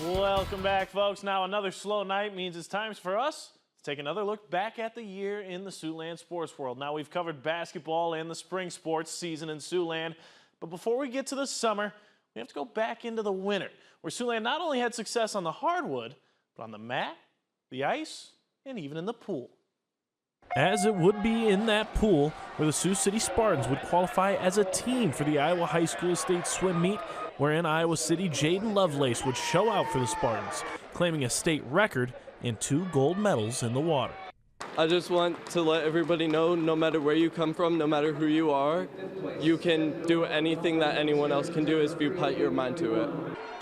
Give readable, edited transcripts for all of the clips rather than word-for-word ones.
Welcome back, folks. Now another slow night means it's time for us to take another look back at the year in the Siouxland sports world. Now we've covered basketball and the spring sports season in Siouxland, but before we get to the summer, we have to go back into the winter, where Siouxland not only had success on the hardwood, but on the mat, the ice, and even in the pool. As it would be in that pool, where the Sioux City Spartans would qualify as a team for the Iowa High School State Swim Meet, wherein Iowa City Jaden Lovelace would show out for the Spartans, claiming a state record and 2 gold medals in the water. I just want to let everybody know, no matter where you come from, no matter who you are, you can do anything that anyone else can do if you put your mind to it.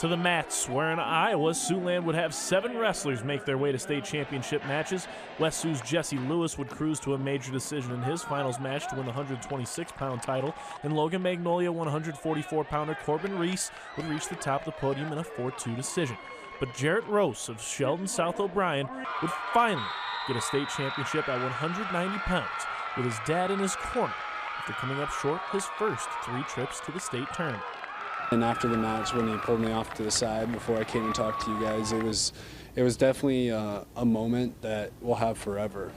To the mats, where in Iowa, Siouxland would have 7 wrestlers make their way to state championship matches. West Sioux's Jesse Lewis would cruise to a major decision in his finals match to win the 126-pound title, and Logan Magnolia 144-pounder Corbin Reese would reach the top of the podium in a 4-2 decision. But Jarrett Rose of Sheldon South O'Brien would finally get a state championship at 190 pounds with his dad in his corner after coming up short his first 3 trips to the state tournament. And after the match, when he pulled me off to the side before I came and talked to you guys, it was definitely a moment that we'll have forever.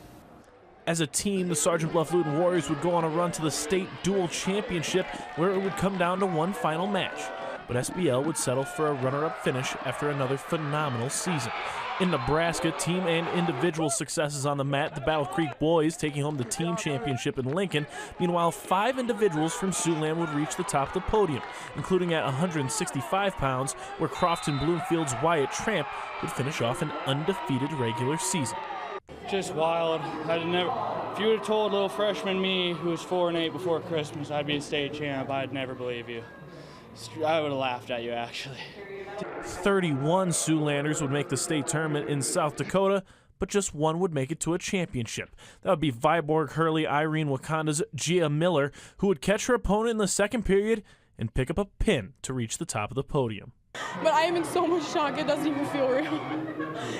As a team, the Sergeant Bluff Luton Warriors would go on a run to the state dual championship, where it would come down to one final match. But SBL would settle for a runner-up finish after another phenomenal season. In Nebraska, team and individual successes on the mat, the Battle Creek boys taking home the team championship in Lincoln. Meanwhile, 5 individuals from Siouxland would reach the top of the podium, including at 165 pounds, where Crofton Bloomfield's Wyatt Tramp would finish off an undefeated regular season. Just wild. If you would have told little freshman me, who was 4-8 before Christmas, I'd be a state champ, I'd never believe you. I would have laughed at you, actually. 31 Siouxlanders would make the state tournament in South Dakota, but just 1 would make it to a championship. That would be Viborg Hurley Irene Wakanda's Gia Miller, who would catch her opponent in the second period and pick up a pin to reach the top of the podium. But I am in so much shock, it doesn't even feel real.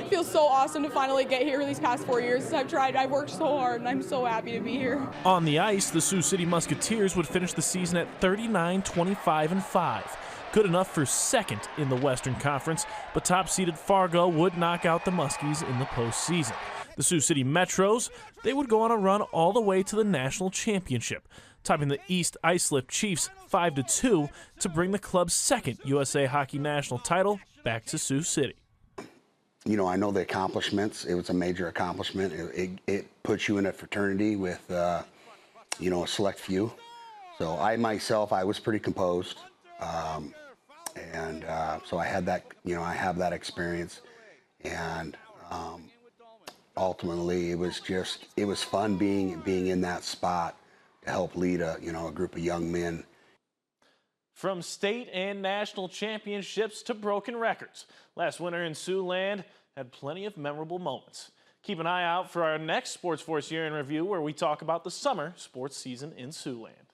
It feels so awesome to finally get here these past 4 years. I've worked so hard, and I'm so happy to be here. On the ice, the Sioux City Musketeers would finish the season at 39-25-5. Good enough for second in the Western Conference, but top-seeded Fargo would knock out the Muskies in the postseason. The Sioux City Metros, they would go on a run all the way to the national championship, topping the East Islip Chiefs 5-2 to bring the club's second USA Hockey National title back to Sioux City. You know, I know the accomplishments. It was a major accomplishment. It puts you in a fraternity with, you know, a select few. So I myself, I was pretty composed. So I had that, you know, I have that experience, and ultimately it was fun being in that spot to help lead a group of young men. From state and national championships to broken records, last winter in Siouxland had plenty of memorable moments. Keep an eye out for our next SportsFource Year in Review, where we talk about the summer sports season in Siouxland.